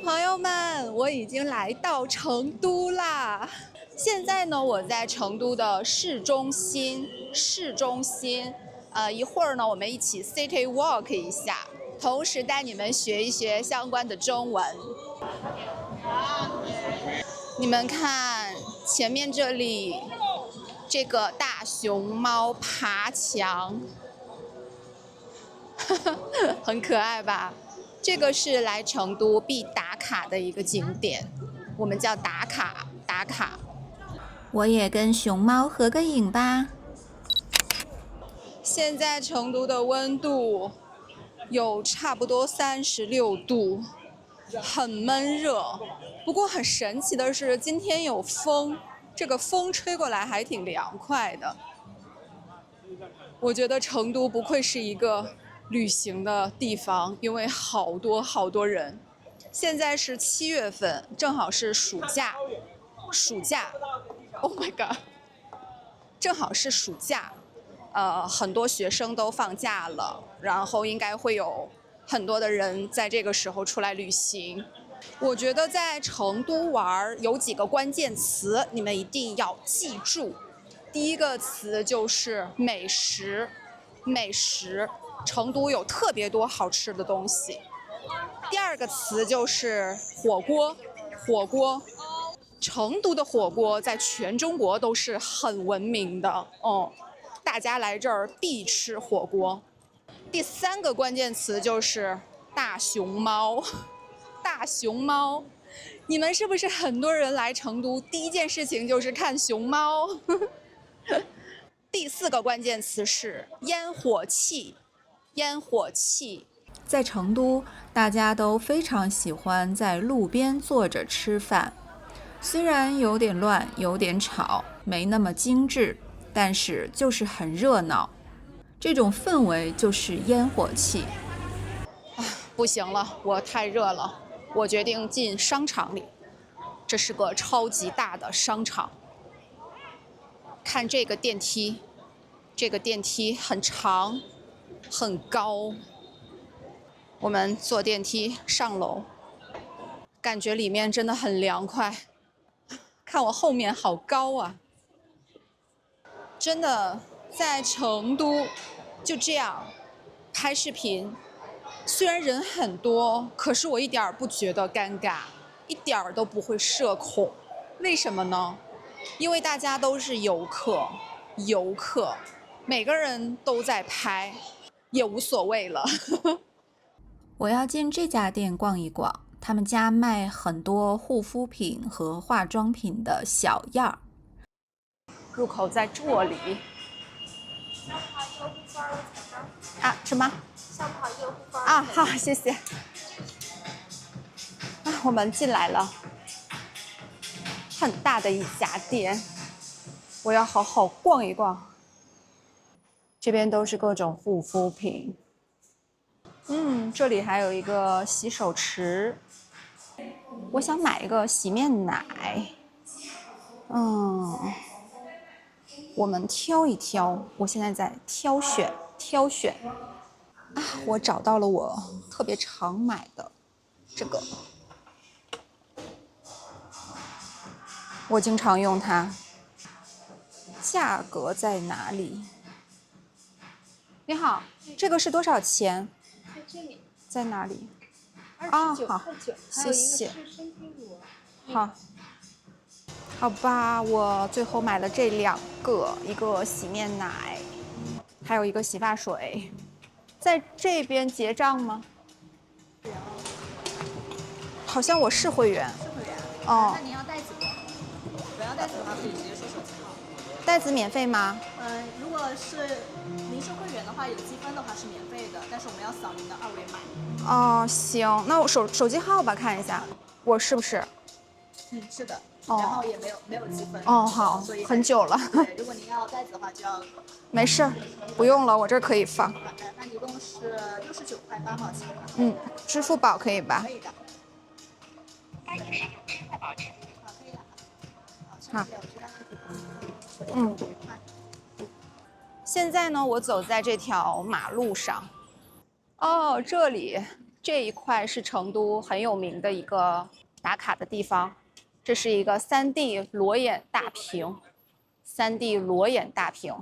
朋友们，我已经来到成都啦。现在呢，我在成都的市中心。一会儿呢，我们一起 city walk 一下，同时带你们学一学相关的中文。你们看前面这里，这个大熊猫爬墙，很可爱吧？这个是来成都必打卡的一个景点，我们叫打卡。我也跟熊猫合个影吧。现在成都的温度有差不多36度，很闷热。不过很神奇的是，今天有风，这个风吹过来还挺凉快的。我觉得成都不愧是一个旅行的地方，因为好多人。现在是7月份，正好是暑假。Oh my god！ 正好是暑假，很多学生都放假了，然后应该会有很多的人在这个时候出来旅行。我觉得在成都玩有几个关键词，你们一定要记住。第一个词就是美食，成都有特别多好吃的东西。第二个词就是火锅，成都的火锅在全中国都是很闻名的，大家来这儿必吃火锅。第三个关键词就是大熊猫，你们是不是很多人来成都第一件事情就是看熊猫？第四个关键词是烟火气。在成都，大家都非常喜欢在路边坐着吃饭，虽然有点乱，有点吵，没那么精致，但是就是很热闹。这种氛围就是烟火气。不行了，我太热了，我决定进商场里。这是个超级大的商场。看这个电梯，很长，很高。我们坐电梯上楼，感觉里面真的很凉快。看我后面好高啊！真的，在成都就这样拍视频，虽然人很多，可是我一点儿不觉得尴尬，一点儿都不会社恐。为什么呢？因为大家都是游客，每个人都在拍，也无所谓了。我要进这家店逛一逛，他们家卖很多护肤品和化妆品的小样儿。入口在这里。啊，什么？下午好，一个护肤啊，好，谢谢。啊，我们进来了，很大的一家店，我要好好逛一逛。这边都是各种护肤品。这里还有一个洗手池。我想买一个洗面奶。我们挑一挑，我现在在挑选。啊，我找到了我特别常买的这个，我经常用它。价格在哪里？你好，这个是多少钱？在这里，在哪里？ 29好，块9，谢谢。还有一个是身体乳。好吧，我最后买了这2个，一个洗面奶，还有一个洗发水。在这边结账吗？好像我是会员。是会员。哦那您要袋子不？不要袋子的话，可以直接说手机号。袋子免费吗？如果是您是会员的话，有积分的话是免费的，但是我们要扫您的2维码。哦，行，那我手机号吧，看一下，我是不是？是的。然后也没有积分。好，所以很久了。对，如果您要袋子的话，就要。没事，不用了，我这儿可以放。那一共是69块8毛钱。支付宝可以吧？可以的。欢迎使用支付宝支付。好，可以了。好。嗯。现在呢，我走在这条马路上。哦，这里这一块是成都很有名的一个打卡的地方，这是一个3D 裸眼大屏，3D 裸眼大屏，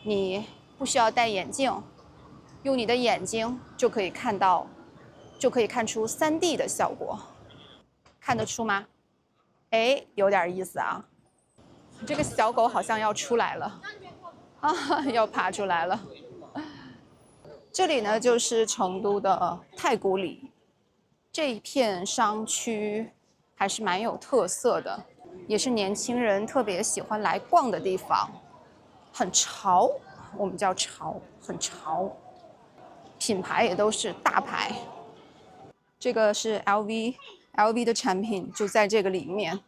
你不需要戴眼镜，用你的眼睛就可以看出3D 的效果，看得出吗？哎，有点意思啊。这个小狗好像要出来了，啊，要爬出来了。这里呢，就是成都的太古里，这一片商区还是蛮有特色的，也是年轻人特别喜欢来逛的地方，很潮，我们叫潮，很潮，品牌也都是大牌。这个是 LV 的产品就在这个里面，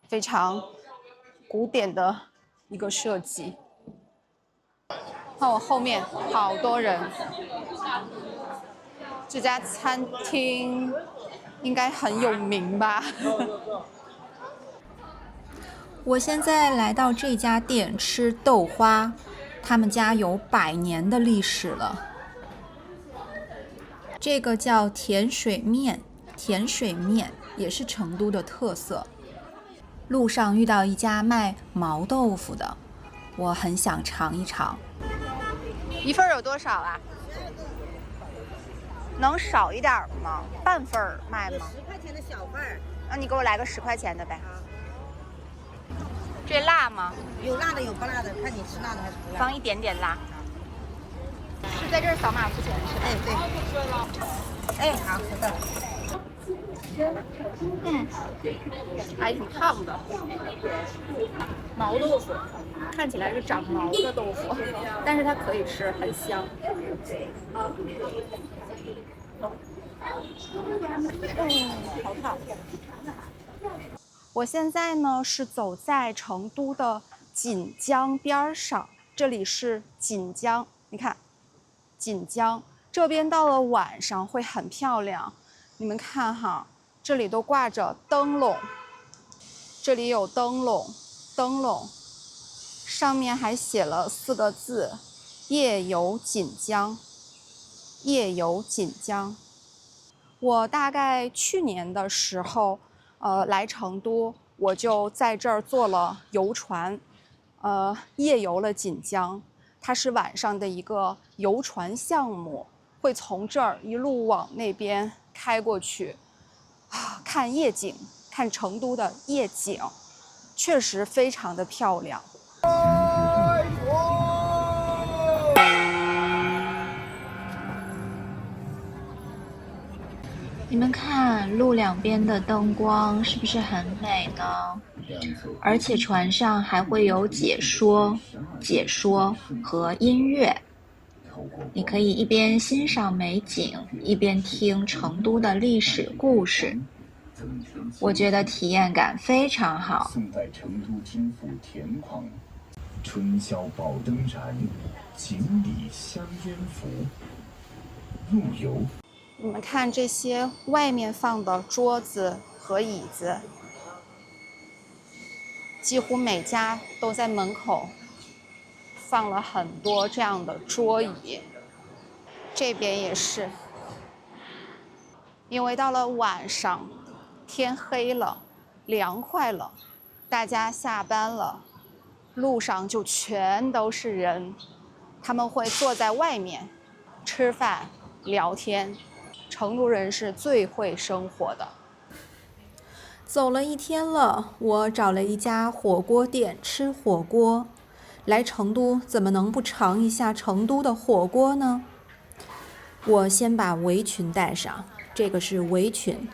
非常古典的一个设计。看我后面好多人，这家餐厅应该很有名吧？我现在来到这家店吃豆花，他们家有100年的历史了。这个叫甜水面，甜水面也是成都的特色。路上遇到一家卖毛豆腐的，我很想尝一尝。一份有多少啊？能少一点吗？半份卖吗10块钱的小份儿。那你给我来个10块钱的呗。这辣吗？有辣的有不辣的，看你吃辣的还是不辣。放一点点辣。是在这儿扫码付钱是吧？哎，对。哎，好，知道了。还挺烫的。毛豆腐，看起来是长毛的豆腐，但是它可以吃，很香。好烫。我现在呢是走在成都的锦江边上，这里是锦江，你看，锦江这边到了晚上会很漂亮。你们看哈，这里都挂着灯笼，这里有灯笼，上面还写了4个字：夜游锦江。夜游锦江。我大概去年的时候，来成都，我就在这儿坐了游船，夜游了锦江。它是晚上的一个游船项目，会从这儿一路往那边开过去，看夜景，看成都的夜景，确实非常的漂亮。你们看路两边的灯光是不是很美呢？而且船上还会有解说和音乐，你可以一边欣赏美景，一边听成都的历史故事。我觉得体验感非常好。宋代成都知府田狂，春宵宝灯燃，锦里香烟浮。入游。你们看这些外面放的桌子和椅子，几乎每家都在门口放了很多这样的桌椅。这边也是，因为到了晚上，天黑了，凉快了，大家下班了，路上就全都是人，他们会坐在外面吃饭聊天。成都人是最会生活的。走了一天了，我找了一家火锅店吃火锅。来成都怎么能不尝一下成都的火锅呢？我先把围裙带上，这个是围裙。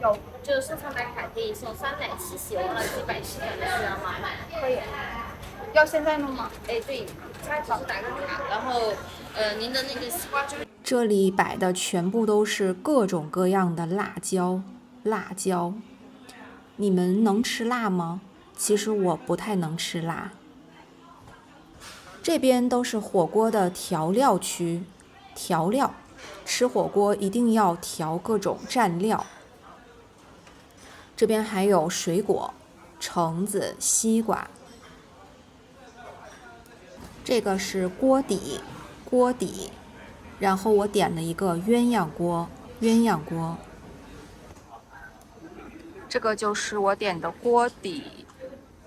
有，就是收藏打卡可以送酸奶七喜，忘了几百十的需要吗？可以。要现在弄吗？哎，对，他只是打个卡，然后您的那个西瓜汁。这里摆的全部都是各种各样的辣椒。你们能吃辣吗？其实我不太能吃辣。这边都是火锅的调料区，调料，吃火锅一定要调各种蘸料。这边还有水果，橙子、西瓜。这个是锅底，然后我点了一个鸳鸯锅，鸳鸯锅。这个就是我点的锅底，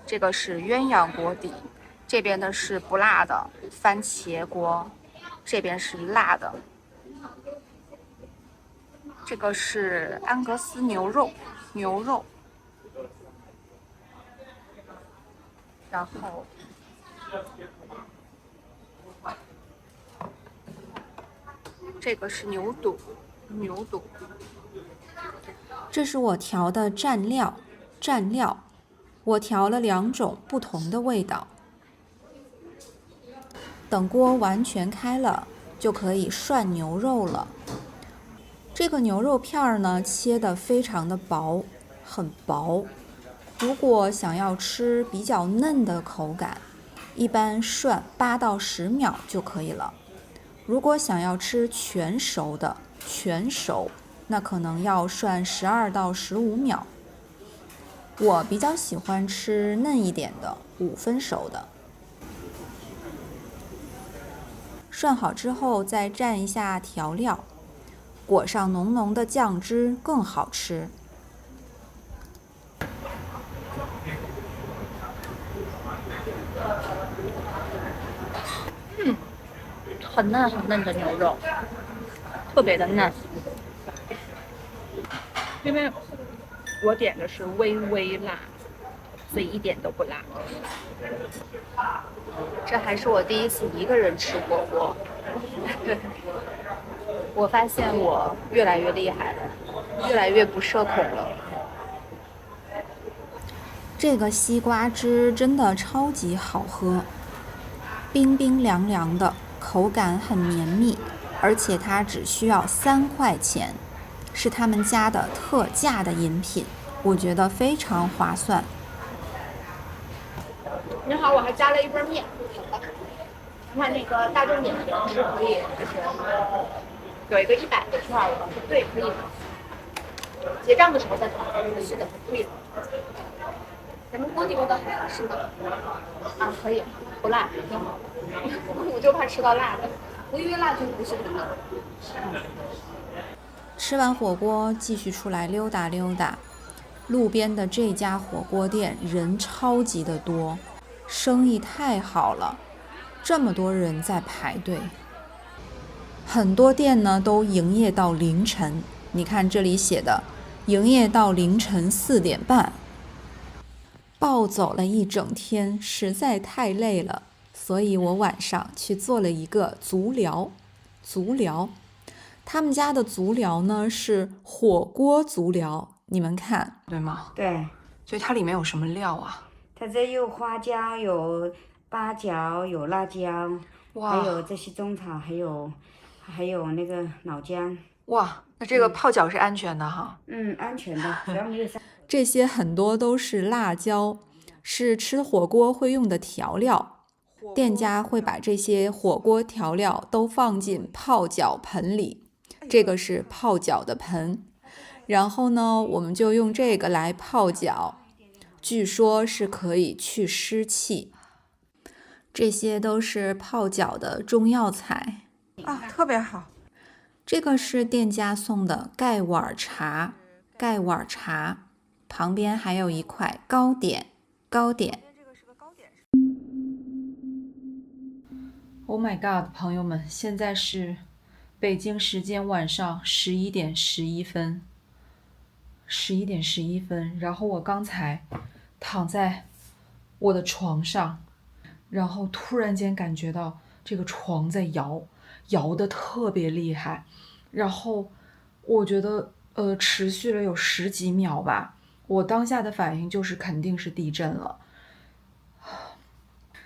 这个是鸳鸯锅底，这边的是不辣的番茄锅，这边是辣的。这个是安格斯牛肉，然后这个是牛肚。这是我调的蘸料，我调了2种不同的味道。等锅完全开了，就可以涮牛肉了。这个牛肉片儿呢，切得非常的薄，很薄。如果想要吃比较嫩的口感，一般涮8到10秒就可以了。如果想要吃全熟，那可能要涮12到15秒。我比较喜欢吃嫩一点的，5分熟的。涮好之后再蘸一下调料，裹上浓浓的酱汁更好吃。很嫩的牛肉，特别的嫩。因为我点的是微辣，所以一点都不辣。这还是我第一次一个人吃火锅，我发现我越来越厉害了，越来越不社恐了。这个西瓜汁真的超级好喝，冰冰凉凉的，口感很绵密，而且它只需要3块钱，是他们家的特价的饮品，我觉得非常划算。你好，我还加了一份面。你看那个大众点评是可以，就是有一个100的券了，对，可以。结账的时候再找。是的，可以。咱们锅底味道是的。啊，可以，不辣，挺好。我就怕吃到辣的，我以为辣就不是很辣。吃完火锅，继续出来溜达溜达。路边的这家火锅店人超级的多，生意太好了，这么多人在排队。很多店呢都营业到凌晨，你看这里写的，营业到凌晨4点半。暴走了一整天，实在太累了，所以我晚上去做了一个足疗。他们家的足疗呢是火锅足疗，你们看对吗？对，所以它里面有什么料啊？它这有花椒，有八角，有辣椒，哇，还有这些中草，还有那个老姜。哇，那这个泡脚是安全的哈？安全的，只要没有这些很多都是辣椒，是吃火锅会用的调料。店家会把这些火锅调料都放进泡脚盆里，这个是泡脚的盆。然后呢，我们就用这个来泡脚，据说是可以去湿气。这些都是泡脚的中药材啊，特别好。这个是店家送的盖碗茶，旁边还有一块糕点。Oh my god， 朋友们，现在是北京时间晚上11点11分。然后我刚才躺在我的床上，然后突然间感觉到这个床在摇得特别厉害，然后我觉得持续了有10几秒吧。我当下的反应就是肯定是地震了，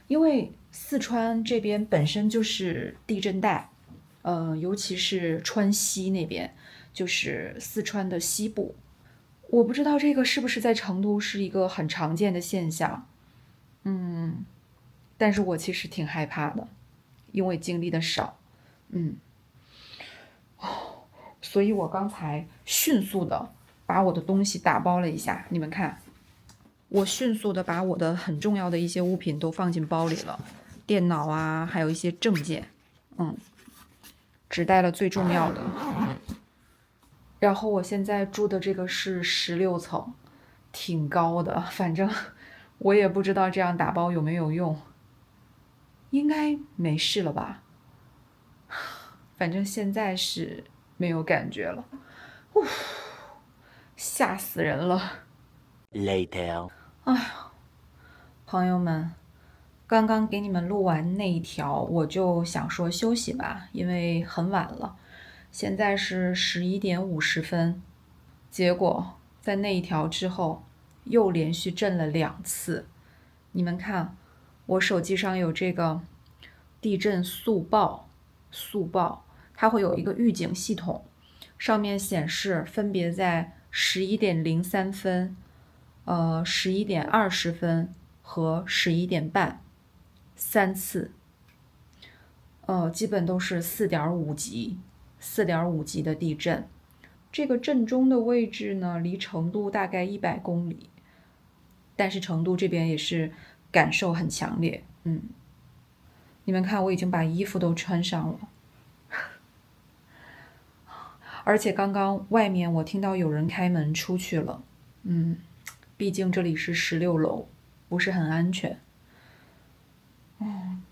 因为四川这边本身就是地震带，尤其是川西那边，就是四川的西部。我不知道这个是不是在成都是一个很常见的现象，但是我其实挺害怕的，因为经历的少，所以我刚才迅速的把我的东西打包了一下，你们看，我迅速的把我的很重要的一些物品都放进包里了，电脑啊，还有一些证件，只带了最重要的。然后我现在住的这个是16层，挺高的，反正我也不知道这样打包有没有用，应该没事了吧？反正现在是没有感觉了，吓死人了。Later， 哎呀，朋友们，刚刚给你们录完那一条，我就想说休息吧，因为很晚了，现在是11点50分。结果在那一条之后，又连续震了2次。你们看，我手机上有这个地震速报，它会有一个预警系统，上面显示分别在11点03分、11点20分和11点半3次，基本都是4.5级的地震。这个震中的位置呢，离成都大概100公里，但是成都这边也是感受很强烈。你们看，我已经把衣服都穿上了，而且刚刚外面我听到有人开门出去了。毕竟这里是16楼，不是很安全。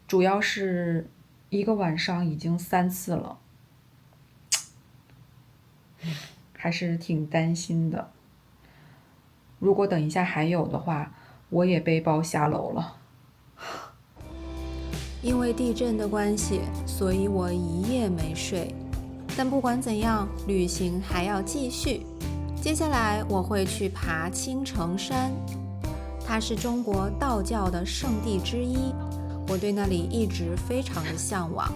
主要是一个晚上已经3次了，还是挺担心的。如果等一下还有的话，我也背包下楼了。因为地震的关系，所以我一夜没睡。但不管怎样，旅行还要继续。接下来我会去爬青城山，它是中国道教的圣地之一，我对那里一直非常的向往。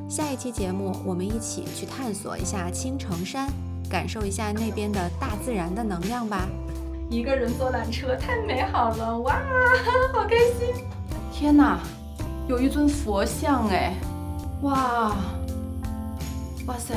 下一期节目，我们一起去探索一下青城山，感受一下那边的大自然的能量吧。一个人坐缆车太美好了，哇，好开心！天哪，有一尊佛像哎，哇塞！